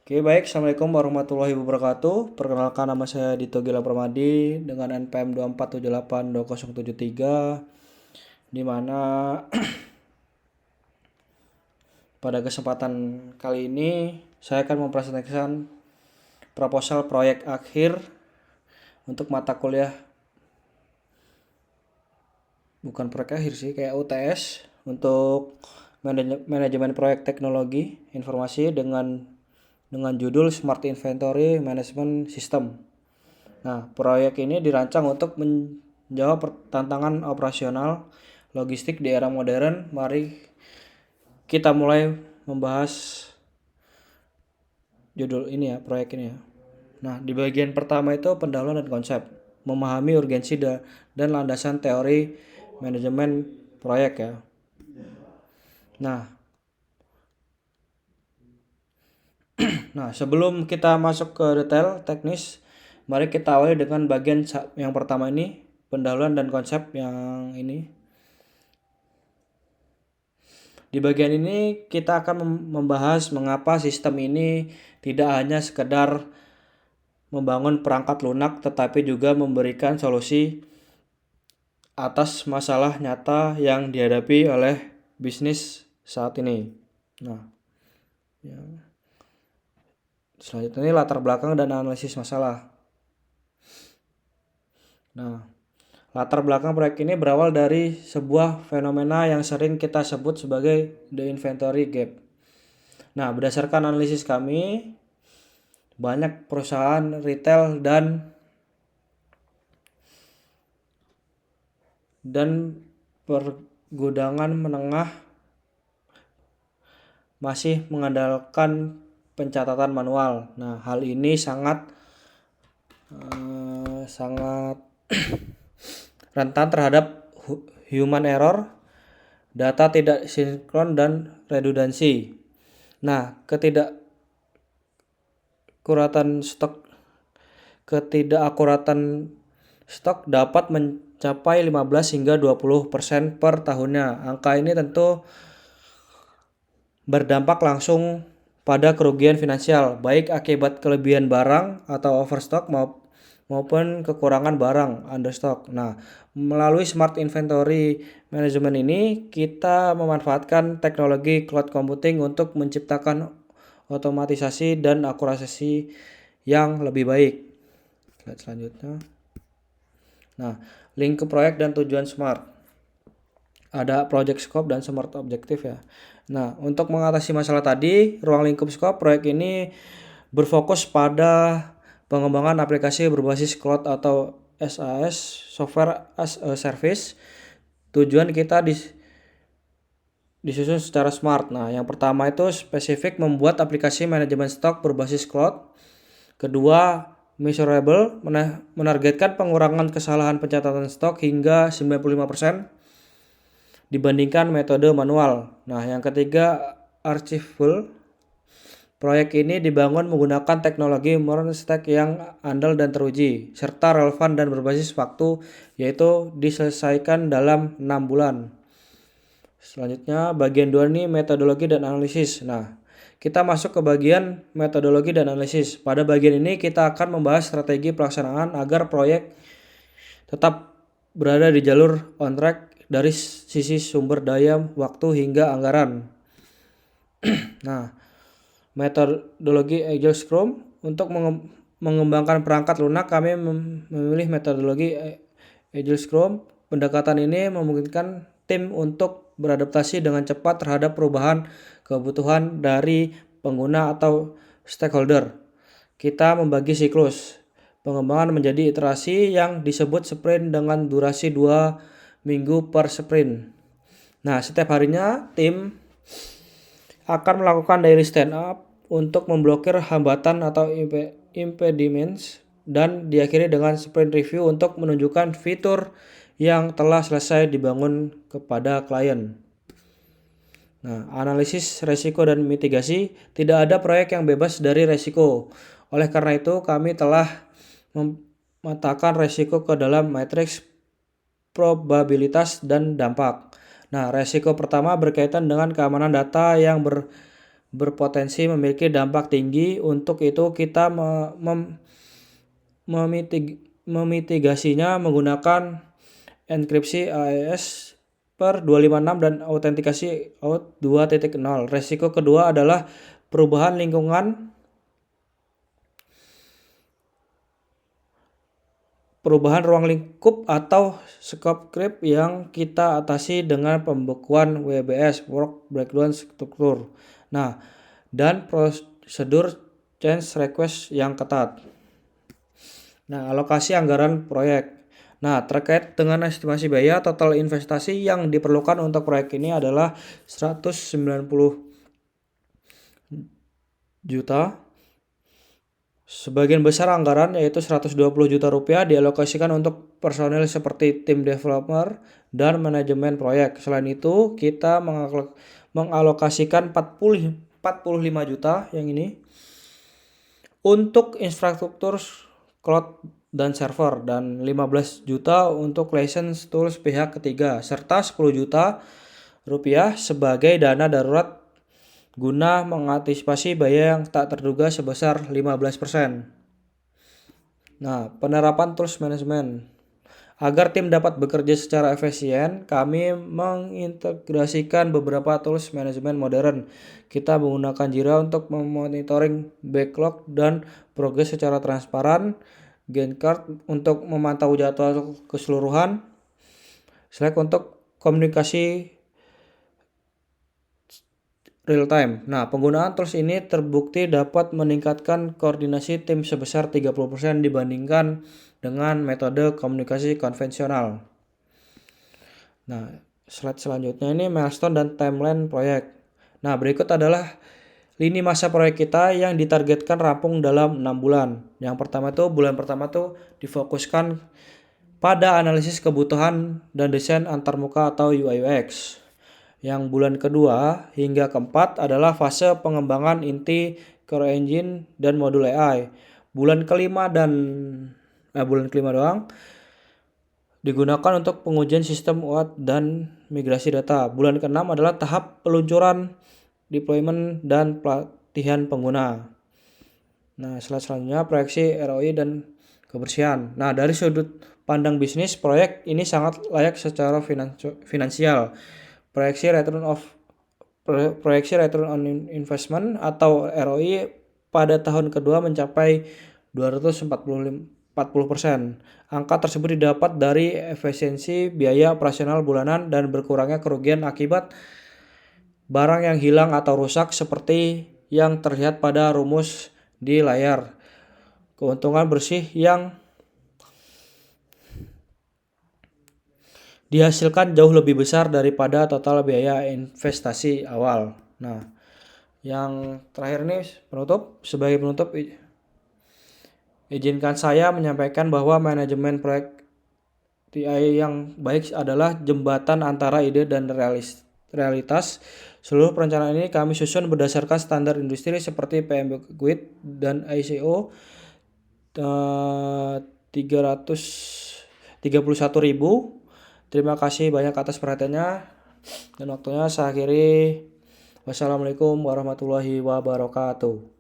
Oke, baik. Assalamualaikum warahmatullahi wabarakatuh. Perkenalkan, nama saya Dito Gilang Permadi dengan NPM 24782073, di mana pada kesempatan kali ini saya akan mempresentasikan proposal proyek akhir untuk mata kuliah, bukan proyek akhir sih, kayak UTS untuk manajemen proyek teknologi informasi dengan judul Smart Inventory Management System. Nah, proyek ini dirancang untuk menjawab tantangan operasional logistik di era modern. Mari kita mulai membahas judul ini ya, proyek ini ya. Nah, di bagian pertama itu pendahuluan dan konsep, memahami urgensi dan landasan teori manajemen proyek ya. Nah, sebelum kita masuk ke detail teknis, mari kita awali dengan bagian yang pertama ini, pendahuluan dan konsep yang ini. Di bagian ini kita akan membahas mengapa sistem ini tidak hanya sekedar membangun perangkat lunak, tetapi juga memberikan solusi atas masalah nyata yang dihadapi oleh bisnis saat ini. Nah, ya. Selanjutnya ini latar belakang dan analisis masalah. Nah, latar belakang proyek ini berawal dari sebuah fenomena yang sering kita sebut sebagai the inventory gap. Nah, berdasarkan analisis kami, banyak perusahaan retail dan pergudangan menengah masih mengandalkan pencatatan manual. Nah, hal ini sangat rentan terhadap human error, data tidak sinkron, dan redundansi. Nah, ketidakakuratan stok dapat mencapai 15 hingga 20% per tahunnya. Angka ini tentu berdampak langsung pada kerugian finansial, baik akibat kelebihan barang atau overstock maupun kekurangan barang understock. Nah, melalui Smart Inventory Management ini, kita memanfaatkan teknologi cloud computing untuk menciptakan otomatisasi dan akurasi yang lebih baik. Slide selanjutnya. Nah, link ke proyek dan tujuan Smart. Ada project scope dan smart objective ya. Nah, untuk mengatasi masalah tadi, ruang lingkup scope proyek ini berfokus pada pengembangan aplikasi berbasis cloud atau SaaS, Software as a Service. Tujuan kita disusun secara smart. Nah, yang pertama itu spesifik, membuat aplikasi manajemen stok berbasis cloud. Kedua, measurable, menargetkan pengurangan kesalahan pencatatan stok hingga 95% dibandingkan metode manual. Nah, yang ketiga, archival. Proyek ini dibangun menggunakan teknologi modern stack yang andal dan teruji, serta relevan dan berbasis waktu, yaitu diselesaikan dalam 6 bulan. Selanjutnya, bagian 2 ini metodologi dan analisis. Nah, kita masuk ke bagian metodologi dan analisis. Pada bagian ini kita akan membahas strategi pelaksanaan agar proyek tetap berada di jalur on track dari sisi sumber daya, waktu, hingga anggaran. Nah, metodologi Agile Scrum. Untuk mengembangkan perangkat lunak, kami memilih metodologi Agile Scrum. Pendekatan ini memungkinkan tim untuk beradaptasi dengan cepat terhadap perubahan kebutuhan dari pengguna atau stakeholder. Kita membagi siklus pengembangan menjadi iterasi yang disebut sprint dengan durasi 2 minggu per sprint. Nah, setiap harinya tim akan melakukan daily stand up untuk memblokir hambatan atau impediments, dan diakhiri dengan sprint review untuk menunjukkan fitur yang telah selesai dibangun kepada klien. Nah, analisis resiko dan mitigasi. Tidak ada proyek yang bebas dari resiko. Oleh karena itu, kami telah memetakan resiko ke dalam matriks probabilitas dan dampak. Nah, resiko pertama berkaitan dengan keamanan data yang berpotensi memiliki dampak tinggi. Untuk itu kita memitigasinya menggunakan enkripsi AES per 256 dan autentikasi OAuth 2.0. Resiko kedua adalah perubahan ruang lingkup atau scope creep yang kita atasi dengan pembekuan WBS (Work Breakdown Structure). Nah, dan prosedur change request yang ketat. Nah, alokasi anggaran proyek. Nah, terkait dengan estimasi biaya, total investasi yang diperlukan untuk proyek ini adalah 190 juta. Sebagian besar anggaran, yaitu 120 juta rupiah, dialokasikan untuk personil seperti tim developer dan manajemen proyek. Selain itu, kita mengalokasikan 45 juta yang ini untuk infrastruktur cloud dan server, dan 15 juta untuk license tools pihak ketiga, serta 10 juta rupiah sebagai dana darurat guna mengantisipasi biaya yang tak terduga sebesar 15%. Nah, penerapan tools manajemen. Agar tim dapat bekerja secara efisien, kami mengintegrasikan beberapa tools manajemen modern. Kita menggunakan Jira untuk memonitoring backlog dan progres secara transparan, Gantt chart untuk memantau jadwal keseluruhan, Slack untuk komunikasi real time. Nah, penggunaan tools ini terbukti dapat meningkatkan koordinasi tim sebesar 30% dibandingkan dengan metode komunikasi konvensional. Nah, slide selanjutnya ini milestone dan timeline proyek. Nah, berikut adalah lini masa proyek kita yang ditargetkan rampung dalam 6 bulan. Yang pertama tuh, bulan pertama tuh difokuskan pada analisis kebutuhan dan desain antarmuka atau UI UX. Yang bulan kedua hingga keempat adalah fase pengembangan inti core engine dan modul AI. Bulan kelima doang digunakan untuk pengujian sistem OAuth dan migrasi data. Bulan keenam adalah tahap peluncuran, deployment, dan pelatihan pengguna. Nah, selanjutnya proyeksi ROI dan kebersihan. Nah, dari sudut pandang bisnis, proyek ini sangat layak secara finansial. Proyeksi return on investment atau ROI pada tahun kedua mencapai 240%. Angka tersebut didapat dari efisiensi biaya operasional bulanan dan berkurangnya kerugian akibat barang yang hilang atau rusak seperti yang terlihat pada rumus di layar. Keuntungan bersih yang dihasilkan jauh lebih besar daripada total biaya investasi awal. Nah, yang terakhir ini sebagai penutup, izinkan saya menyampaikan bahwa manajemen proyek TI yang baik adalah jembatan antara ide dan realitas. Seluruh perencanaan ini kami susun berdasarkan standar industri seperti PMBOK dan ISO 331.000. Terima kasih banyak atas perhatiannya dan waktunya. Saya akhiri. Wassalamualaikum warahmatullahi wabarakatuh.